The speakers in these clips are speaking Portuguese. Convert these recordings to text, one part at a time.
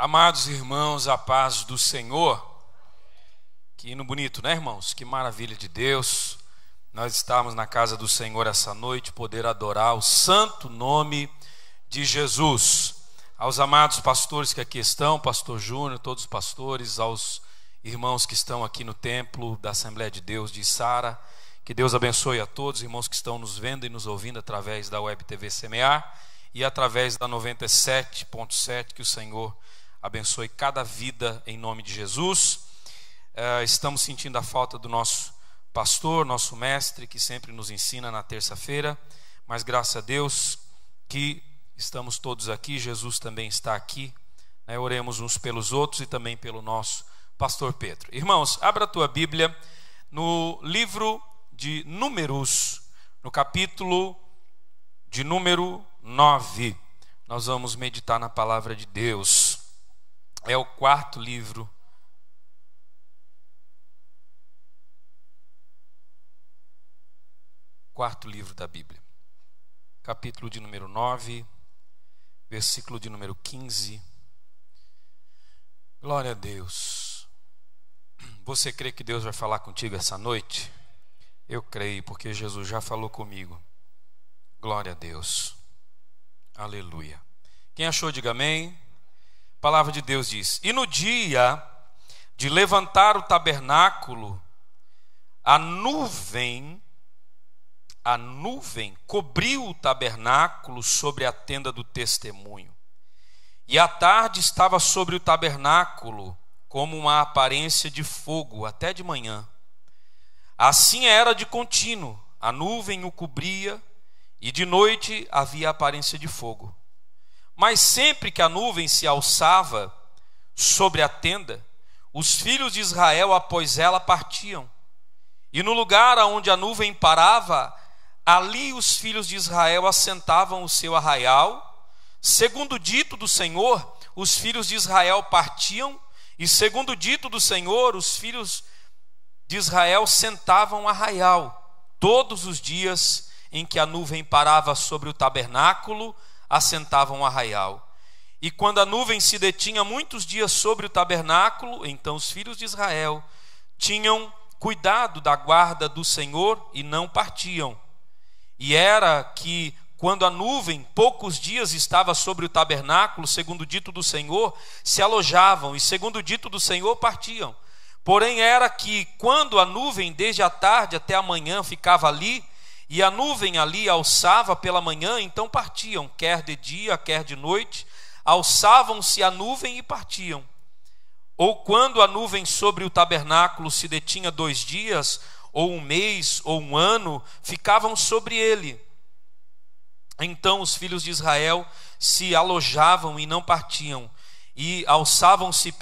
Amados irmãos, a paz do Senhor. Que hino bonito, né, irmãos? Que maravilha de Deus. Nós estamos na casa do Senhor essa noite, poder adorar o santo nome de Jesus. Aos amados pastores que aqui estão, pastor Júnior, todos os pastores, aos irmãos que estão aqui no templo da Assembleia de Deus de Sara, que Deus abençoe a todos, irmãos que estão nos vendo e nos ouvindo através da Web TV Semear e através da 97.7, que o Senhor abençoe cada vida em nome de Jesus. Estamos sentindo a falta do nosso pastor, nosso mestre, que sempre nos ensina na terça-feira, mas graças a Deus que estamos todos aqui, Jesus também está aqui, né? Oremos uns pelos outros e também pelo nosso pastor Pedro. Irmãos, abra a tua Bíblia no livro de Números, no capítulo de número 9. Nós vamos meditar na palavra de Deus. É o quarto livro da Bíblia. Capítulo de número 9, versículo de número 15. Glória a Deus. Você crê que Deus vai falar contigo essa noite? Eu creio, porque Jesus já falou comigo. Glória a Deus. Aleluia. Quem achou, diga amém. A palavra de Deus diz: e no dia de levantar o tabernáculo, a nuvem cobriu o tabernáculo sobre a tenda do testemunho. E a tarde estava sobre o tabernáculo como uma aparência de fogo até de manhã. Assim era de contínuo, a nuvem o cobria e de noite havia aparência de fogo. Mas sempre que a nuvem se alçava sobre a tenda, os filhos de Israel após ela partiam. E no lugar onde a nuvem parava, ali os filhos de Israel assentavam o seu arraial. Segundo o dito do Senhor, os filhos de Israel partiam, e segundo o dito do Senhor, os filhos de Israel sentavam o arraial. Todos os dias em que a nuvem parava sobre o tabernáculo, assentavam o arraial. E quando a nuvem se detinha muitos dias sobre o tabernáculo, então os filhos de Israel tinham cuidado da guarda do Senhor e não partiam. E era que quando a nuvem poucos dias estava sobre o tabernáculo, segundo o dito do Senhor, se alojavam, e segundo o dito do Senhor partiam. Porém era que quando a nuvem desde a tarde até a manhã ficava ali, e a nuvem ali alçava pela manhã, então partiam, quer de dia, quer de noite, alçavam-se a nuvem e partiam. Ou quando a nuvem sobre o tabernáculo se detinha 2 dias, ou 1 mês, ou 1 ano, ficavam sobre ele. Então os filhos de Israel se alojavam e não partiam, e alçavam-se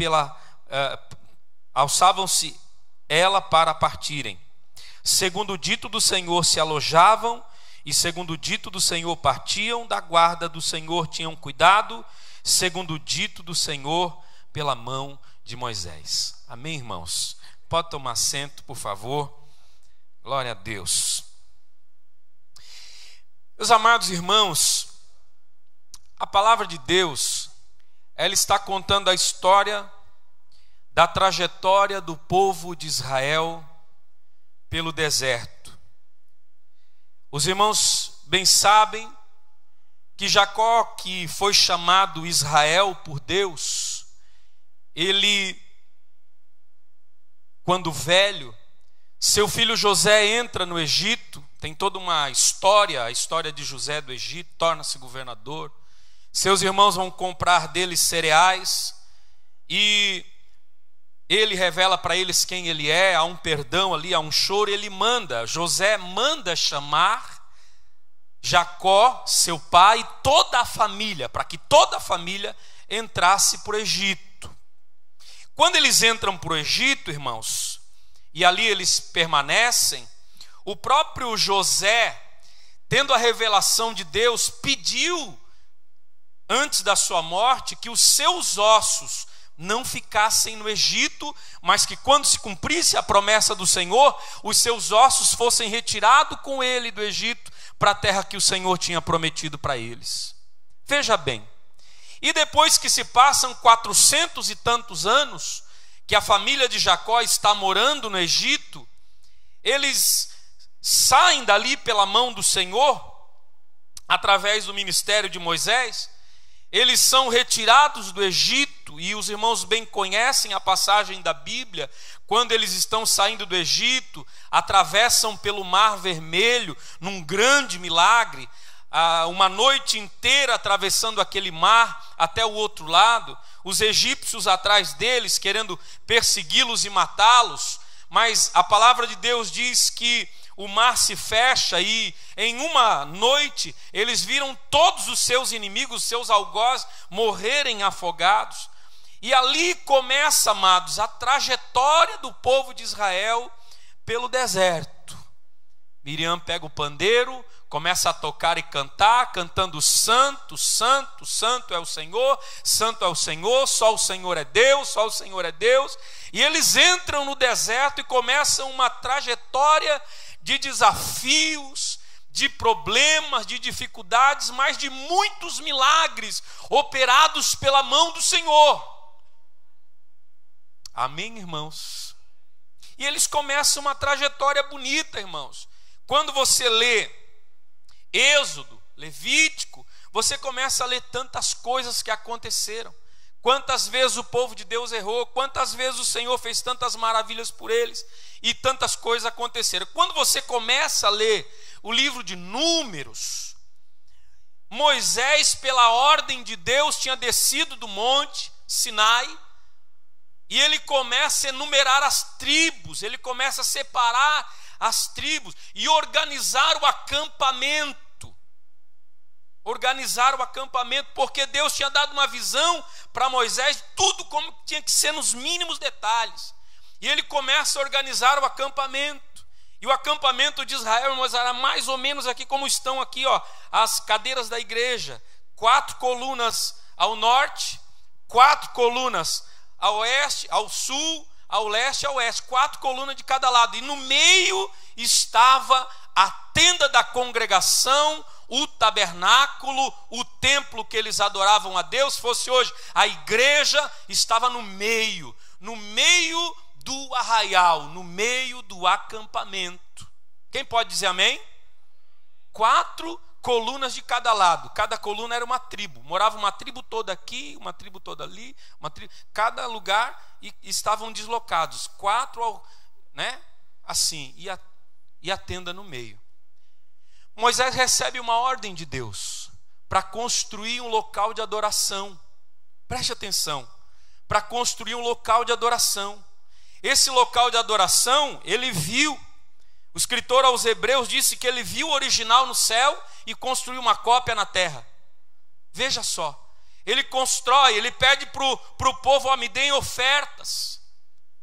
ela para partirem. Segundo o dito do Senhor se alojavam, e segundo o dito do Senhor partiam, da guarda do Senhor tinham cuidado, segundo o dito do Senhor pela mão de Moisés. Amém, irmãos? Pode tomar assento, por favor. Glória a Deus. Meus amados irmãos, a palavra de Deus, ela está contando a história da trajetória do povo de Israel pelo deserto. Os irmãos bem sabem que Jacó, que foi chamado Israel por Deus, ele, quando velho, seu filho José entra no Egito, tem toda uma história, a história de José do Egito, torna-se governador. Seus irmãos vão comprar dele cereais e ele revela para eles quem ele é, há um perdão ali, há um choro, José manda chamar Jacó, seu pai, e toda a família, para que toda a família entrasse para o Egito. Quando eles entram para o Egito, irmãos, e ali eles permanecem, o próprio José, tendo a revelação de Deus, pediu, antes da sua morte, que os seus ossos não ficassem no Egito, mas que quando se cumprisse a promessa do Senhor, os seus ossos fossem retirados com ele do Egito, para a terra que o Senhor tinha prometido para eles. Veja bem, E depois que se passam 400 e tantos anos, que a família de Jacó está morando no Egito, eles saem dali pela mão do Senhor, através do ministério de Moisés. Eles são retirados do Egito, e os irmãos bem conhecem a passagem da Bíblia, quando eles estão saindo do Egito, atravessam pelo Mar Vermelho, num grande milagre, uma noite inteira atravessando aquele mar até o outro lado, os egípcios atrás deles, querendo persegui-los e matá-los, mas a palavra de Deus diz que o mar se fecha e em uma noite eles viram todos os seus inimigos, seus algozes, morrerem afogados. E ali começa, amados, a trajetória do povo de Israel pelo deserto. Miriam pega o pandeiro, começa a tocar e cantar, cantando: santo, santo, santo é o Senhor, só o Senhor é Deus, só o Senhor é Deus. E eles entram no deserto e começam uma trajetória de desafios, de problemas, de dificuldades, mas de muitos milagres operados pela mão do Senhor. Amém, irmãos? E eles começam uma trajetória bonita, irmãos. Quando você lê Êxodo, Levítico, você começa a ler tantas coisas que aconteceram. Quantas vezes o povo de Deus errou, quantas vezes o Senhor fez tantas maravilhas por eles, e tantas coisas aconteceram. Quando você começa a ler o livro de Números, Moisés, pela ordem de Deus, tinha descido do monte Sinai, e ele começa a enumerar as tribos, ele começa a separar as tribos e organizar o acampamento. Porque Deus tinha dado uma visão para Moisés, tudo como tinha que ser nos mínimos detalhes. E ele começa a organizar o acampamento. E o acampamento de Israel, irmãos, era mais ou menos aqui como estão aqui, ó, as cadeiras da igreja. 4 colunas ao norte, 4 colunas ao oeste, ao sul, ao leste, ao oeste. 4 colunas de cada lado. E no meio estava a tenda da congregação, o tabernáculo, o templo que eles adoravam a Deus. Fosse hoje, a igreja estava no meio do arraial, no meio do acampamento. Quem pode dizer amém? 4 colunas de cada lado. Cada coluna era uma tribo. Morava uma tribo toda aqui, uma tribo toda ali, cada lugar, e estavam deslocados. 4, né? Assim, e a tenda no meio. Moisés recebe uma ordem de Deus para construir um local de adoração. Preste atenção. Para construir um local de adoração. Esse local de adoração, ele viu. O escritor aos Hebreus disse que ele viu o original no céu e construiu uma cópia na terra. Veja só. Ele constrói, ele pede para o povo: ó, me deem ofertas.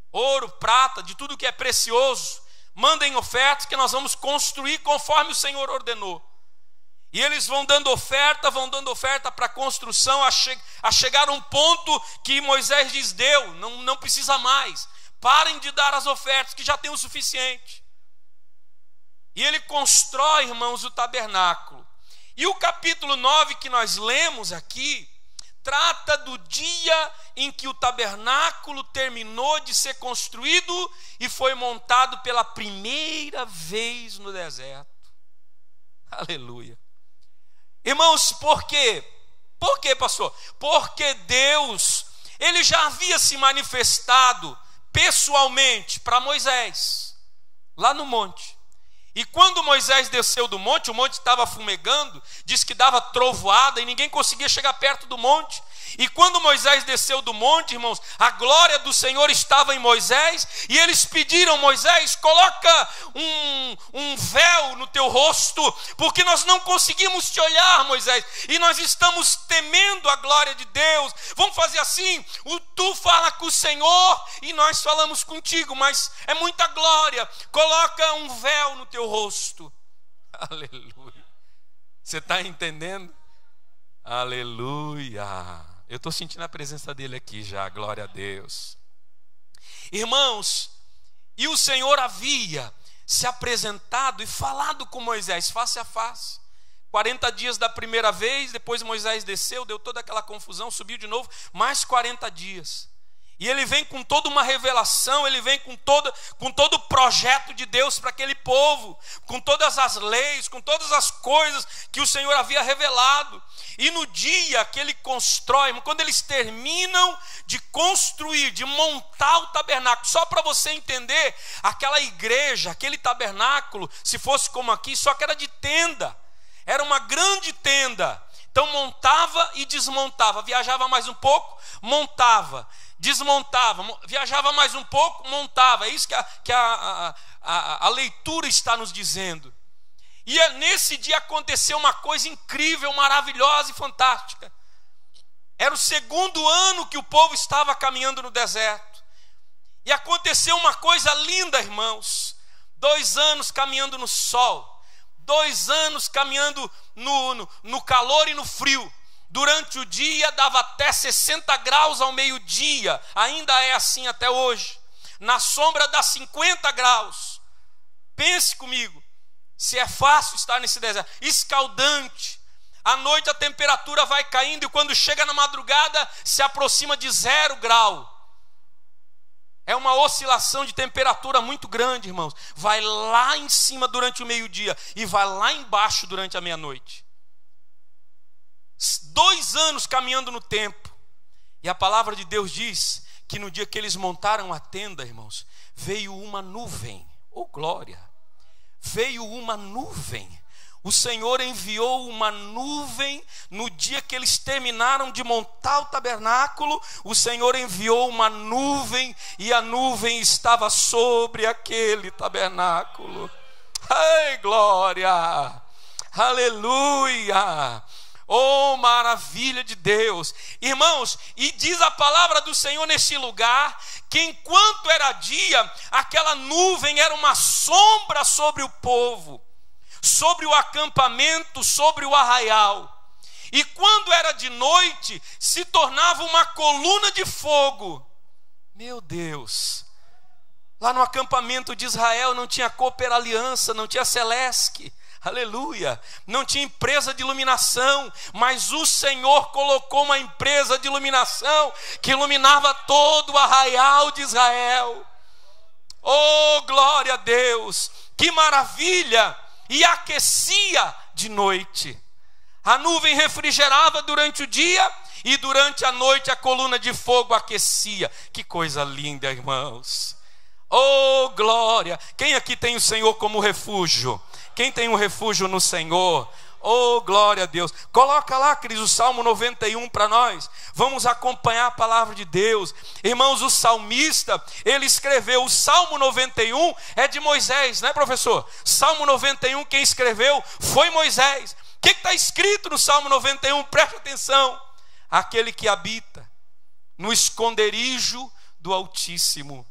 Ouro, prata, de tudo que é precioso. Mandem ofertas que nós vamos construir conforme o Senhor ordenou. E eles vão dando oferta para a construção, a chegar a um ponto que Moisés diz: deu, não precisa mais. Parem de dar as ofertas, que já tem o suficiente. E ele constrói, irmãos, o tabernáculo. E o capítulo 9 que nós lemos aqui trata do dia em que o tabernáculo terminou de ser construído e foi montado pela primeira vez no deserto. Aleluia. Irmãos, por quê? Por quê, pastor? Porque Deus, ele já havia se manifestado pessoalmente para Moisés, lá no monte. E quando Moisés desceu do monte, o monte estava fumegando, diz que dava trovoada e ninguém conseguia chegar perto do monte. E quando Moisés desceu do monte, irmãos, a glória do Senhor estava em Moisés, e eles pediram: Moisés, coloca um véu no teu rosto, porque nós não conseguimos te olhar, Moisés, e nós estamos temendo a glória de Deus. Vamos fazer assim: tu fala com o Senhor e nós falamos contigo, mas é muita glória, coloca um véu no teu rosto. Aleluia. Você está entendendo? Aleluia. Eu estou sentindo a presença dele aqui já, glória a Deus. Irmãos, e o Senhor havia se apresentado e falado com Moisés face a face, 40 dias da primeira vez, depois Moisés desceu, deu toda aquela confusão, subiu de novo, mais 40 dias. E ele vem com toda uma revelação, ele vem com todo o projeto de Deus para aquele povo, com todas as leis, com todas as coisas que o Senhor havia revelado. E no dia que ele constrói, quando eles terminam de construir, de montar o tabernáculo, só para você entender, aquela igreja, aquele tabernáculo, se fosse como aqui, só que era de tenda, era uma grande tenda. Então montava e desmontava, viajava mais um pouco, montava, desmontava, viajava mais um pouco, montava. É isso que a leitura está nos dizendo. E nesse dia aconteceu uma coisa incrível, maravilhosa e fantástica. Era o segundo ano que o povo estava caminhando no deserto. E aconteceu uma coisa linda, irmãos. 2 anos caminhando no sol. 2 anos caminhando no calor e no frio. Durante o dia dava até 60 graus ao meio-dia. Ainda é assim até hoje. Na sombra dá 50 graus. Pense comigo. Se é fácil estar nesse deserto. Escaldante. À noite a temperatura vai caindo. E quando chega na madrugada se aproxima de 0 grau. É uma oscilação de temperatura muito grande, irmãos. Vai lá em cima durante o meio-dia e vai lá embaixo durante a meia-noite. 2 anos caminhando no tempo. E a palavra de Deus diz que no dia que eles montaram a tenda, irmãos, veio uma nuvem. Oh, glória! Veio uma nuvem. O Senhor enviou uma nuvem no dia que eles terminaram de montar o tabernáculo. O Senhor enviou uma nuvem e a nuvem estava sobre aquele tabernáculo. Ai, glória! Aleluia! Oh, maravilha de Deus! Irmãos, e diz a palavra do Senhor neste lugar que enquanto era dia, aquela nuvem era uma sombra sobre o povo, sobre o acampamento, sobre o arraial. E quando era de noite, se tornava uma coluna de fogo. Meu Deus! Lá no acampamento de Israel não tinha Cooper Aliança, não tinha Celesc. Aleluia, não tinha empresa de iluminação, mas o Senhor colocou uma empresa de iluminação que iluminava todo o arraial de Israel. Oh, glória a Deus, que maravilha! E aquecia de noite. A nuvem refrigerava durante o dia e durante a noite a coluna de fogo aquecia. Que coisa linda, irmãos. Oh, glória! Quem aqui tem o Senhor como refúgio? Quem tem um refúgio no Senhor? Oh, glória a Deus. Coloca lá, Cris, o Salmo 91 para nós. Vamos acompanhar a palavra de Deus. Irmãos, o salmista, ele escreveu o Salmo 91, é de Moisés, né, professor? Salmo 91, quem escreveu foi Moisés. O que está escrito no Salmo 91? Preste atenção. Aquele que habita no esconderijo do Altíssimo.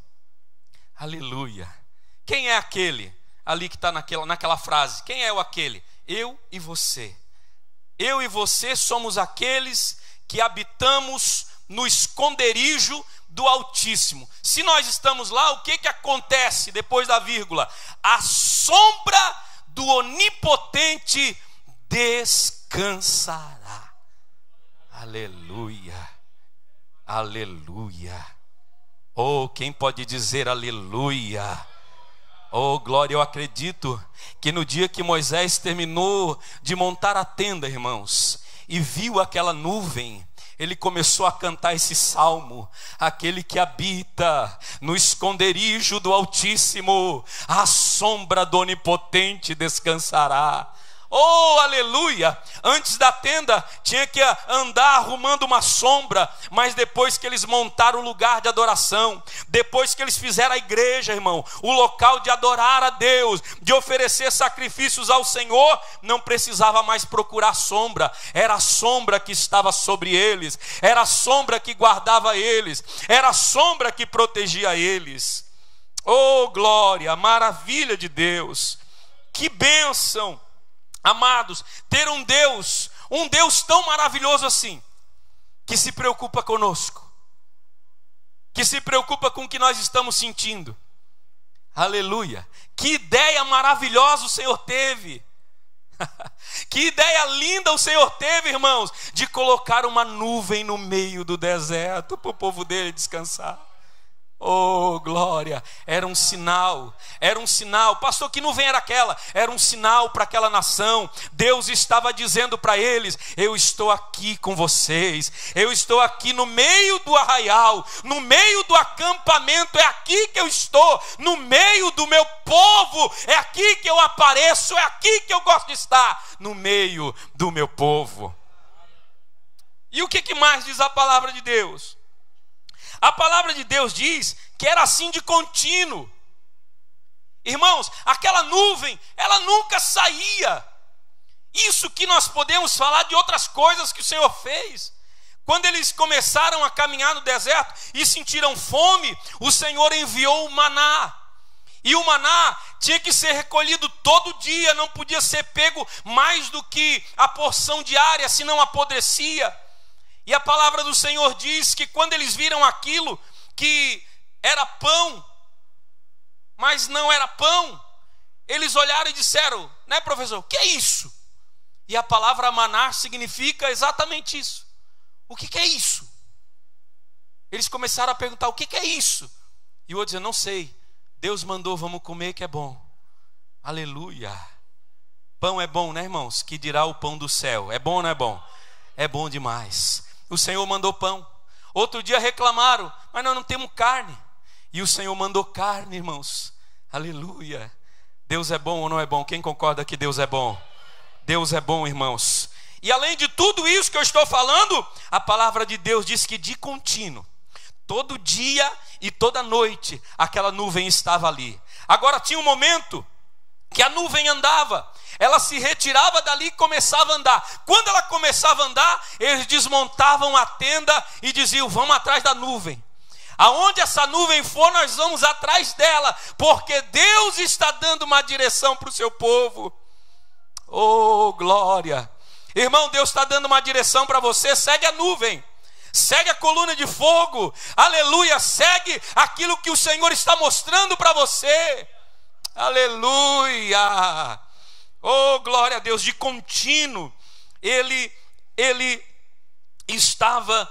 Aleluia. Quem é aquele? Ali que está naquela frase, quem é o aquele? Eu e você. Eu e você somos aqueles que habitamos no esconderijo do Altíssimo. Se nós estamos lá, o que acontece depois da vírgula? A sombra do Onipotente descansará. Aleluia, aleluia. Oh, quem pode dizer aleluia? Oh, glória, eu acredito que no dia que Moisés terminou de montar a tenda, irmãos, e viu aquela nuvem, ele começou a cantar esse salmo: aquele que habita no esconderijo do Altíssimo, à sombra do Onipotente descansará. Oh, aleluia! Antes da tenda tinha que andar arrumando uma sombra, mas depois que eles montaram o lugar de adoração, depois que eles fizeram a igreja, irmão, o local de adorar a Deus, de oferecer sacrifícios ao Senhor, não precisava mais procurar sombra. Era a sombra que estava sobre eles, era a sombra que guardava eles, era a sombra que protegia eles. Oh, glória, maravilha de Deus! Que bênção! Amados, ter um Deus tão maravilhoso assim, que se preocupa conosco, que se preocupa com o que nós estamos sentindo. Aleluia! Que ideia maravilhosa o Senhor teve. Que ideia linda o Senhor teve, irmãos, de colocar uma nuvem no meio do deserto para o povo dele descansar. Oh, glória! Era um sinal, pastor, que nuvem era aquela? Era um sinal para aquela nação. Deus estava dizendo para eles: eu estou aqui com vocês, eu estou aqui no meio do arraial, no meio do acampamento, é aqui que eu estou, no meio do meu povo, é aqui que eu apareço, é aqui que eu gosto de estar, no meio do meu povo. E o que mais diz a palavra de Deus? A palavra de Deus diz que era assim de contínuo. Irmãos, aquela nuvem, ela nunca saía. Isso que nós podemos falar de outras coisas que o Senhor fez. Quando eles começaram a caminhar no deserto e sentiram fome, o Senhor enviou o maná. E o maná tinha que ser recolhido todo dia, não podia ser pego mais do que a porção diária, senão apodrecia. E a palavra do Senhor diz que quando eles viram aquilo, que era pão, mas não era pão, eles olharam e disseram: né, professor, o que é isso? E a palavra maná significa exatamente isso. O que é isso? Eles começaram a perguntar: o que é isso? E o outro dizia: não sei, Deus mandou, vamos comer que é bom. Aleluia. Pão é bom, né, irmãos? Que dirá o pão do céu. É bom ou não é bom? É bom demais. O Senhor mandou pão. Outro dia reclamaram: mas nós não temos carne. E o Senhor mandou carne, irmãos. Aleluia. Deus é bom ou não é bom? Quem concorda que Deus é bom? Deus é bom, irmãos. E além de tudo isso que eu estou falando, a palavra de Deus diz que de contínuo, todo dia e toda noite, aquela nuvem estava ali. Agora tinha um momento que a nuvem andava, ela se retirava dali e começava a andar. Quando ela começava a andar, eles desmontavam a tenda e diziam: vamos atrás da nuvem. Aonde essa nuvem for, nós vamos atrás dela, porque Deus está dando uma direção para o seu povo. Oh, glória! Irmão, Deus está dando uma direção para você. Segue a nuvem, segue a coluna de fogo, aleluia, segue aquilo que o Senhor está mostrando para você. Aleluia! Oh, glória a Deus! De contínuo ele estava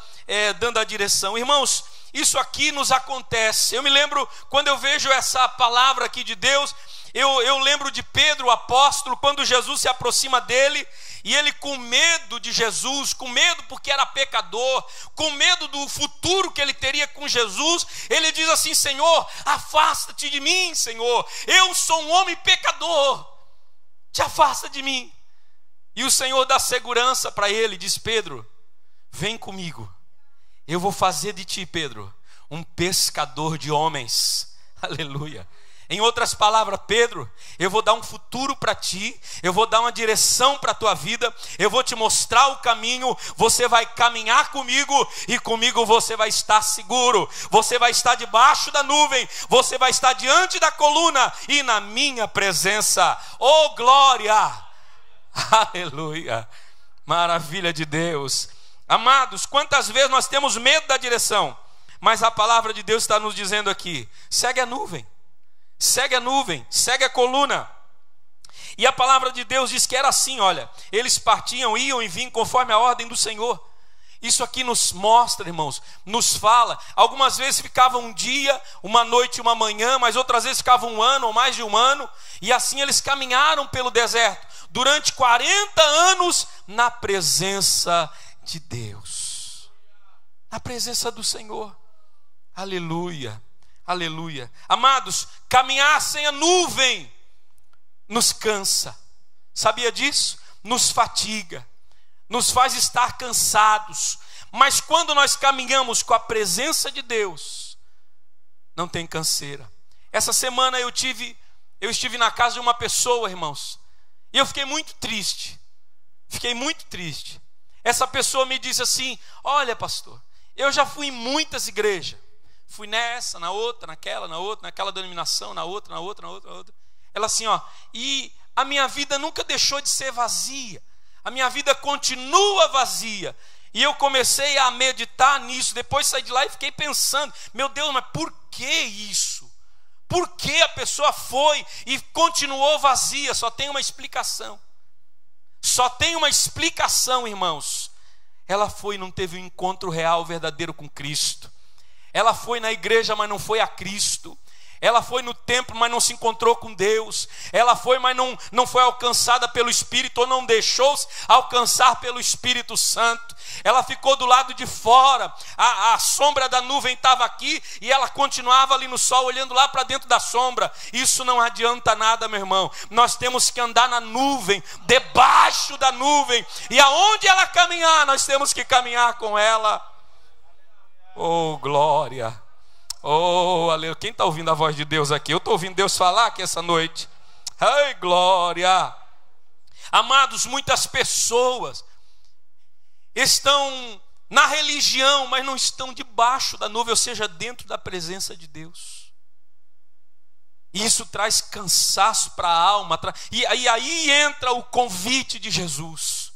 dando a direção. Irmãos, isso aqui nos acontece. Eu me lembro, quando eu vejo essa palavra aqui de Deus, eu lembro de Pedro, o apóstolo, quando Jesus se aproxima dele, e ele, com medo de Jesus, com medo porque era pecador, com medo do futuro que ele teria com Jesus, ele diz assim: Senhor, afasta-te de mim, Senhor, eu sou um homem pecador, te afasta de mim. E o Senhor dá segurança para ele, diz: Pedro, vem comigo, eu vou fazer de ti, Pedro, um pescador de homens. Aleluia. Em outras palavras: Pedro, eu vou dar um futuro para ti, eu vou dar uma direção para a tua vida, eu vou te mostrar o caminho, você vai caminhar comigo, e comigo você vai estar seguro, você vai estar debaixo da nuvem, você vai estar diante da coluna e na minha presença. Oh, glória! Aleluia! Maravilha de Deus. Amados, quantas vezes nós temos medo da direção, mas a palavra de Deus está nos dizendo aqui: segue a nuvem. Segue a nuvem, segue a coluna. E a palavra de Deus diz que era assim, olha, eles partiam, iam e vinham conforme a ordem do Senhor. Isso aqui nos mostra, irmãos, nos fala. Algumas vezes ficava um dia, uma noite, uma manhã, mas outras vezes ficava um ano ou mais de um ano. E assim eles caminharam pelo deserto durante 40 anos na presença de Deus, na presença do Senhor. Aleluia. Aleluia. Amados, caminhar sem a nuvem nos cansa. Sabia disso? Nos fatiga, nos faz estar cansados. Mas quando nós caminhamos com a presença de Deus, não tem canseira. Essa semana eu estive na casa de uma pessoa, irmãos, e eu fiquei muito triste. Fiquei muito triste. Essa pessoa me disse assim: olha, pastor, eu já fui em muitas igrejas. Fui nessa, na outra, naquela denominação, na outra. Ela assim, ó, e a minha vida nunca deixou de ser vazia. A minha vida continua vazia. E eu comecei a meditar nisso. Depois saí de lá e fiquei pensando: meu Deus, mas por que isso? Por que a pessoa foi e continuou vazia? Só tem uma explicação: Só tem uma explicação, irmãos. Ela foi e não teve um encontro real, verdadeiro com Cristo. Ela foi na igreja, mas não foi a Cristo. Ela foi no templo, mas não se encontrou com Deus. Ela foi, mas não foi alcançada pelo Espírito, ou não deixou-se alcançar pelo Espírito Santo. Ela ficou do lado de fora. A sombra da nuvem estava aqui e ela continuava ali no sol, olhando lá para dentro da sombra. Isso não adianta nada, meu irmão. Nós temos que andar na nuvem, debaixo da nuvem. E aonde ela caminhar, nós temos que caminhar com ela. Oh, glória! Oh, aleluia. Quem está ouvindo a voz de Deus aqui? Eu estou ouvindo Deus falar aqui essa noite. Ai, glória. Amados, muitas pessoas estão na religião, mas não estão debaixo da nuvem, ou seja, dentro da presença de Deus. E isso traz cansaço para a alma. E aí entra o convite de Jesus.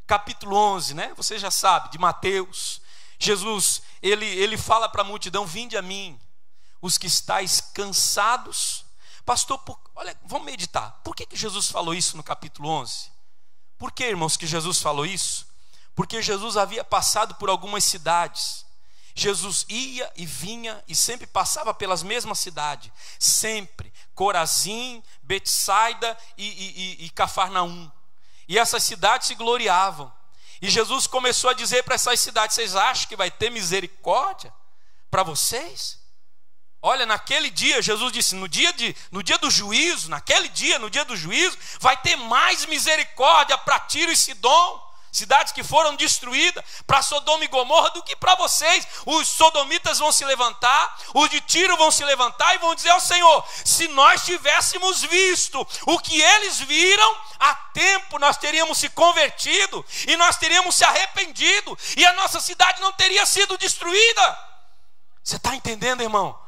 Capítulo 11, né? Você já sabe, de Mateus. Jesus, ele fala para a multidão: vinde a mim, os que estáis cansados. Pastor, olha, vamos meditar. Por que Jesus falou isso no capítulo 11? Por que, irmãos, que Jesus falou isso? Porque Jesus havia passado por algumas cidades. Jesus ia e vinha e sempre passava pelas mesmas cidades. Sempre. Corazim, Betsaida e Cafarnaum. E essas cidades se gloriavam. E Jesus começou a dizer para essas cidades: vocês acham que vai ter misericórdia para vocês? Olha, naquele dia, Jesus disse, no dia do juízo, naquele dia, no dia do juízo, vai ter mais misericórdia para Tiro e Sidom, cidades que foram destruídas, para Sodoma e Gomorra, do que para vocês. Os sodomitas vão se levantar, os de Tiro vão se levantar e vão dizer ao Senhor: se nós tivéssemos visto o que eles viram, há tempo nós teríamos se convertido e nós teríamos se arrependido e a nossa cidade não teria sido destruída. Você está entendendo, irmão?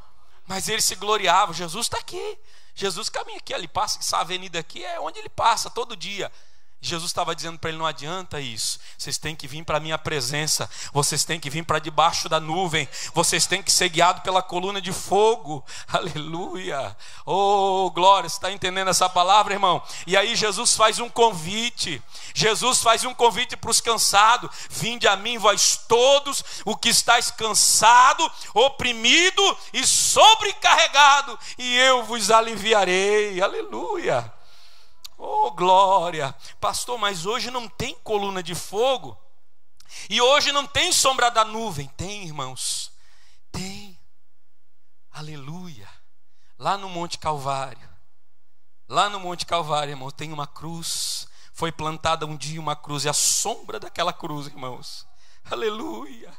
Mas eles se gloriavam. Jesus está aqui, Jesus caminha aqui, ele passa, essa avenida aqui é onde ele passa todo dia. Jesus estava dizendo para ele: não adianta isso, vocês têm que vir para a minha presença, vocês têm que vir para debaixo da nuvem, vocês têm que ser guiados pela coluna de fogo. Aleluia, oh glória. Você está entendendo essa palavra, irmão? E aí Jesus faz um convite, para os cansados: vinde a mim vós todos, o que estáis cansado, oprimido e sobrecarregado, e eu vos aliviarei. Aleluia. Oh, glória. Pastor, mas hoje não tem coluna de fogo e hoje não tem sombra da nuvem. Tem, irmãos, tem. Aleluia. Lá no Monte Calvário, irmãos, tem uma cruz. Foi plantada um dia uma cruz, e a sombra daquela cruz, irmãos, aleluia,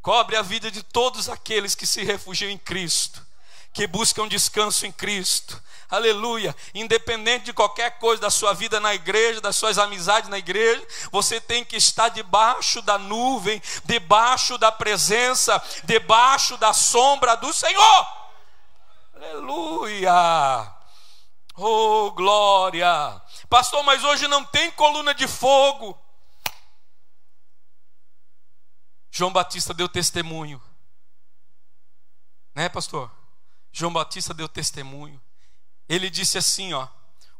cobre a vida de todos aqueles que se refugiam em Cristo, que buscam descanso em Cristo. Aleluia. Independente de qualquer coisa da sua vida na igreja, das suas amizades na igreja, você tem que estar debaixo da nuvem, debaixo da presença, debaixo da sombra do Senhor. Aleluia. Oh, glória. Pastor, mas hoje não tem coluna de fogo. João Batista deu testemunho, né, pastor? João Batista deu testemunho. Ele disse assim, ó,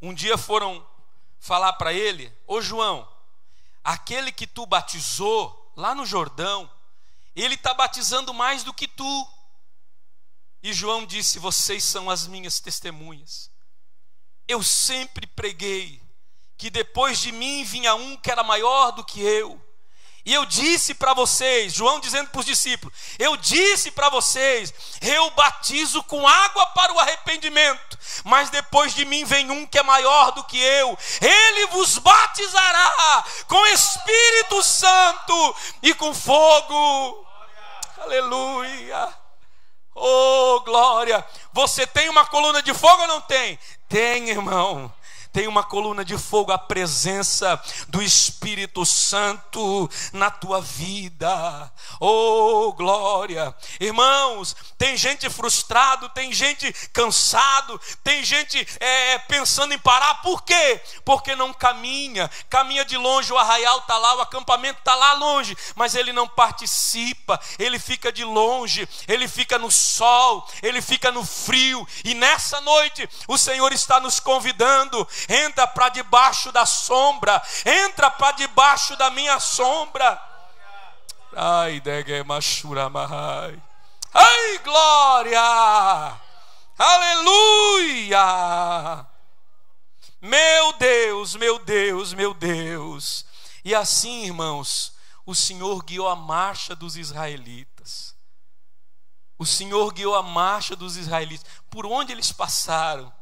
um dia foram falar para ele: ô João, aquele que tu batizou lá no Jordão, ele está batizando mais do que tu. E João disse: vocês são as minhas testemunhas. Eu sempre preguei que depois de mim vinha um que era maior do que eu. E eu disse para vocês, João dizendo para os discípulos, eu disse para vocês, eu batizo com água para o arrependimento, mas depois de mim vem um que é maior do que eu. Ele vos batizará com Espírito Santo e com fogo. Aleluia. Oh, glória. Você tem uma coluna de fogo ou não tem? Tem, irmão. Tem uma coluna de fogo, a presença do Espírito Santo na tua vida. Oh, glória. Irmãos, tem gente frustrado, tem gente cansado, tem gente pensando em parar. Por quê? Porque não caminha de longe, o arraial está lá, o acampamento está lá longe, mas ele não participa, ele fica de longe, ele fica no sol, ele fica no frio. E nessa noite o Senhor está nos convidando. entra para debaixo da sombra, entra para debaixo da minha sombra. Ai, degemachuramarai. Ai, glória! Aleluia! Meu Deus, meu Deus, meu Deus. E assim, irmãos, o Senhor guiou a marcha dos israelitas. O Senhor guiou a marcha dos israelitas. Por onde eles passaram?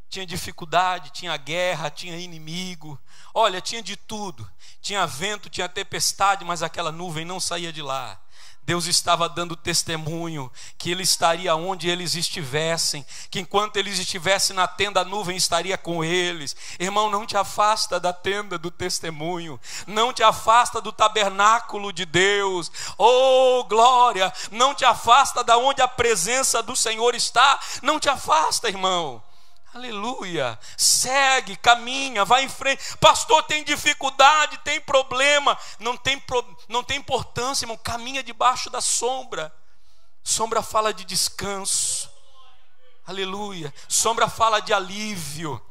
Tinha dificuldade, tinha guerra, tinha inimigo. Olha, tinha de tudo. Tinha vento, tinha tempestade, mas aquela nuvem não saía de lá. Deus estava dando testemunho que Ele estaria onde eles estivessem, que enquanto eles estivessem na tenda, a nuvem estaria com eles. Irmão, não te afasta da tenda do testemunho, não te afasta do tabernáculo de Deus. Oh, glória! Não te afasta da onde a presença do Senhor está, não te afasta, irmão. Aleluia, segue, caminha, vai em frente. Pastor, tem dificuldade, tem problema, não tem importância, irmão. Caminha debaixo da sombra. Sombra fala de descanso. Aleluia, sombra fala de alívio.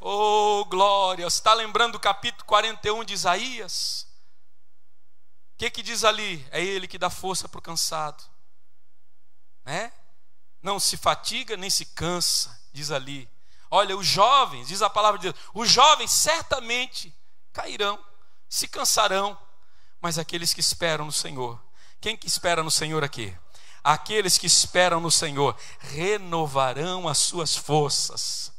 Oh, glória. Você está lembrando do capítulo 41 de Isaías? O que diz ali? É Ele que dá força para o cansado, né? Não se fatiga nem se cansa. Diz ali, olha, os jovens, diz a palavra de Deus, os jovens certamente cairão, se cansarão, mas aqueles que esperam no Senhor, quem que espera no Senhor aqui? Aqueles que esperam no Senhor renovarão as suas forças,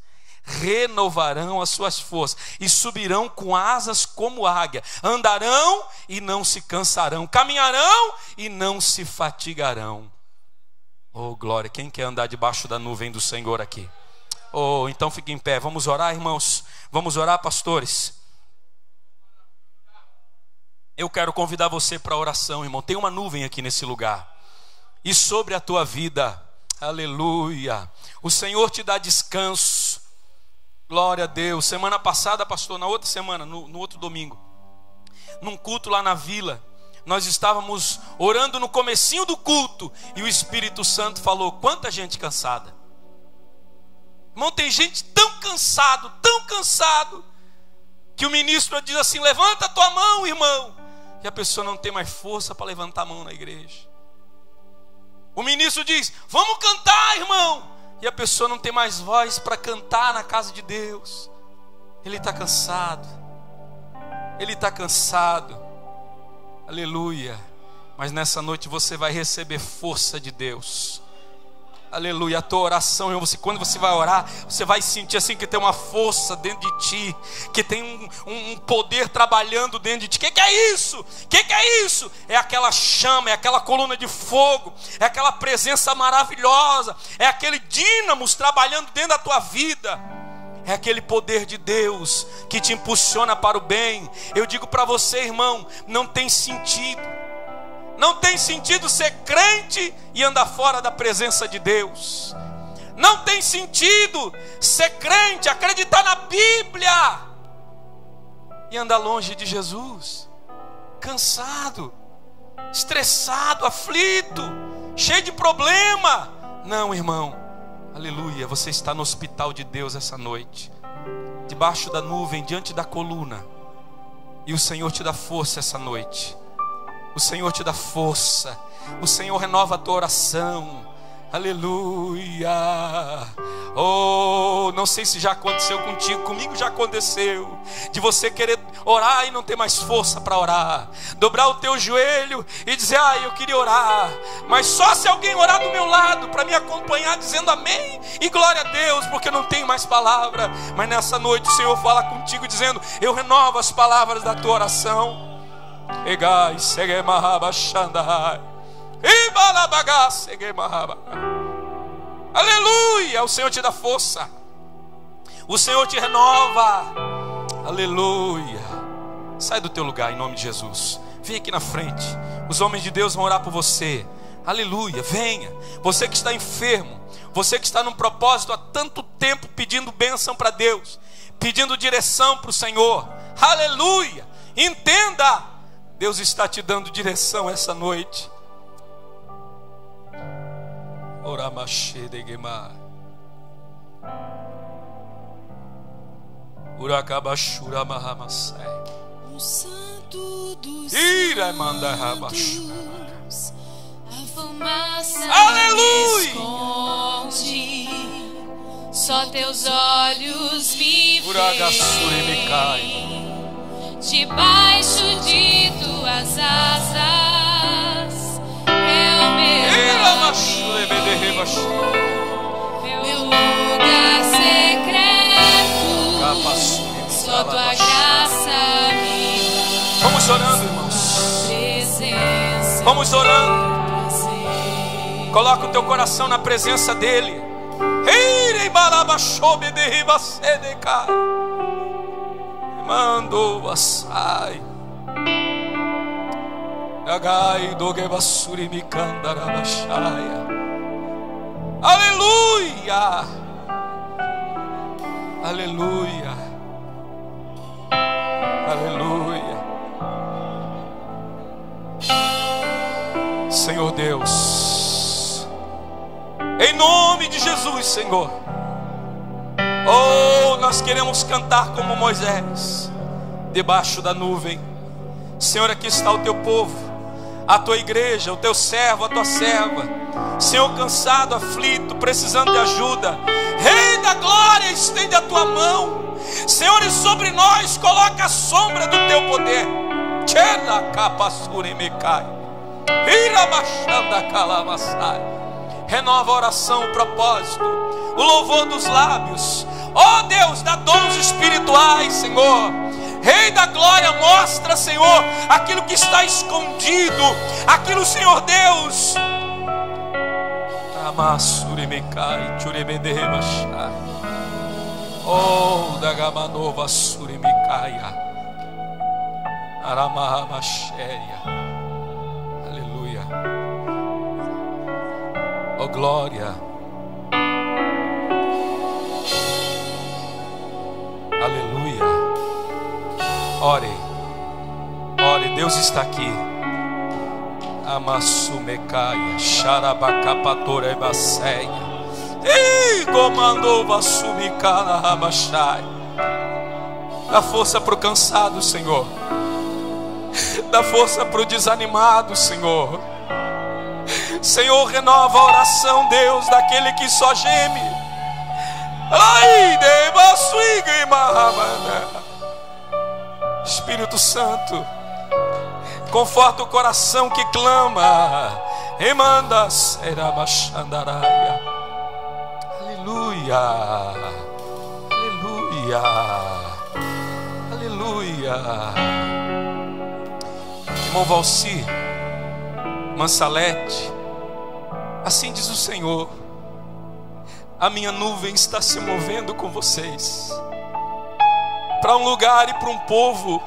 e subirão com asas como águia, andarão e não se cansarão, caminharão e não se fatigarão. Oh, glória, quem quer andar debaixo da nuvem do Senhor aqui? Oh, então fique em pé, vamos orar, irmãos, vamos orar, pastores. Eu quero convidar você para a oração, irmão. Tem uma nuvem aqui nesse lugar, e sobre a tua vida, aleluia, o Senhor te dá descanso, glória a Deus. Semana passada, pastor, na outra semana, no outro domingo, num culto lá na vila, nós estávamos orando no comecinho do culto, e o Espírito Santo falou, quanta gente cansada. Irmão, tem gente tão cansado, que o ministro diz assim, levanta a tua mão, irmão, e a pessoa não tem mais força para levantar a mão na igreja. O ministro diz, vamos cantar, irmão, e a pessoa não tem mais voz para cantar na casa de Deus. Ele está cansado, aleluia. Mas nessa noite você vai receber força de Deus. Aleluia, a tua oração, quando você vai orar, você vai sentir assim que tem uma força dentro de ti, que tem um poder trabalhando dentro de ti. O que é isso? O que é isso? É aquela chama, é aquela coluna de fogo, é aquela presença maravilhosa, é aquele dínamos trabalhando dentro da tua vida. É aquele poder de Deus que te impulsiona para o bem. Eu digo para você, irmão, não tem sentido ser crente e andar fora da presença de Deus. Não tem sentido ser crente, acreditar na Bíblia e andar longe de Jesus. Cansado, estressado, aflito, cheio de problema. Não, irmão, aleluia, você está no hospital de Deus essa noite, debaixo da nuvem, diante da coluna, e o Senhor te dá força essa noite. O Senhor te dá força, o Senhor renova a tua oração, aleluia. Oh, não sei se já aconteceu contigo, comigo já aconteceu, de você querer orar e não ter mais força para orar, dobrar o teu joelho e dizer, eu queria orar, mas só se alguém orar do meu lado, para me acompanhar dizendo amém e glória a Deus, porque eu não tenho mais palavra. Mas nessa noite o Senhor fala contigo dizendo, eu renovo as palavras da tua oração. Aleluia, o Senhor te dá força, o Senhor te renova, aleluia. Sai do teu lugar em nome de Jesus, vem aqui na frente, os homens de Deus vão orar por você, aleluia, venha. Você que está enfermo, você que está num propósito há tanto tempo pedindo bênção para Deus, pedindo direção para o Senhor, aleluia, entenda, Deus está te dando direção essa noite. Uracabachura Mahamasai. O Santo dos Ira manda Santos, a fumaça Aleluia! esconde, só teus olhos me Uragassure me cai. veem. Debaixo de tuas asas é o meu lugar secreto. Só tua graça me dá. Vamos orando, irmãos. Presença. Vamos orando. Coloca o teu coração na presença dele. Mandou assai. Agai doge basuri mi candarabashaya. Aleluia. Aleluia. Aleluia. Senhor Deus, em nome de Jesus, Senhor. Oh, nós queremos cantar como Moisés, debaixo da nuvem. Senhor, aqui está o teu povo, a tua igreja, o teu servo, a tua serva. Senhor, cansado, aflito, precisando de ajuda. Rei da glória, estende a tua mão. Senhor, e sobre nós coloca a sombra do teu poder. Renova a oração, o propósito, o louvor dos lábios. Ó Deus, dá dons espirituais, Senhor. Rei da glória, mostra, Senhor, aquilo que está escondido, aquilo, Senhor Deus. Oh, da gamanova surimicaia. Aramamashéria. Aleluia. Oh glória. Aleluia. Ore. Ore, Deus está aqui. Amassumecaia, xarabacapatora e baceia. Ei, comandou vassumicana ramachai. Dá força para o cansado, Senhor. Dá força para o desanimado, Senhor. Senhor, renova a oração, Deus, daquele que só geme. Ai, de bassuiga e mahamana. Espírito Santo, conforta o coração que clama. Emanda serabachandaraia. Aleluia. Aleluia. Aleluia. Irmão Valci, Mansalete, assim diz o Senhor: a minha nuvem está se movendo com vocês para um lugar e para um povo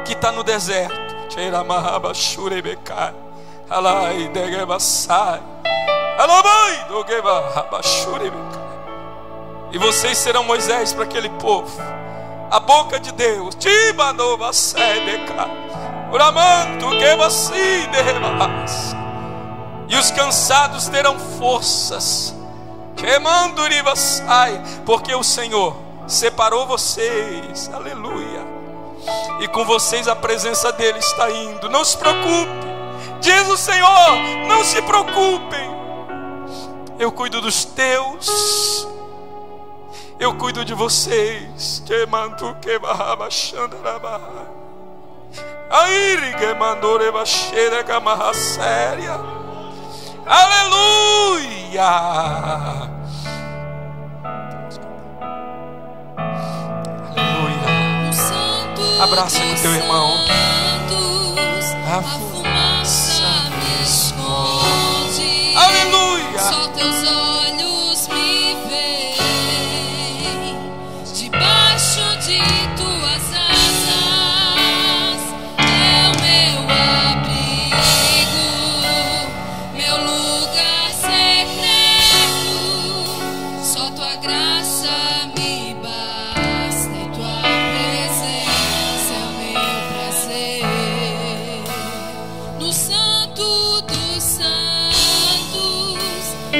que está no deserto. E vocês serão Moisés para aquele povo, a boca de Deus. E os cansados terão forças, porque o Senhor separou vocês. Aleluia. E com vocês a presença dele está indo. Não se preocupe, diz o Senhor, não se preocupem. Eu cuido dos teus, eu cuido de vocês. Aleluia. Abraça o teu irmão. A fumaça me esconde. Aleluia. Só teus olhos me veem. Debaixo de tuas asas é o meu abrigo, meu lugar secreto. Só tua graça me basta e tua presença é o meu prazer. No Santo dos Santos, a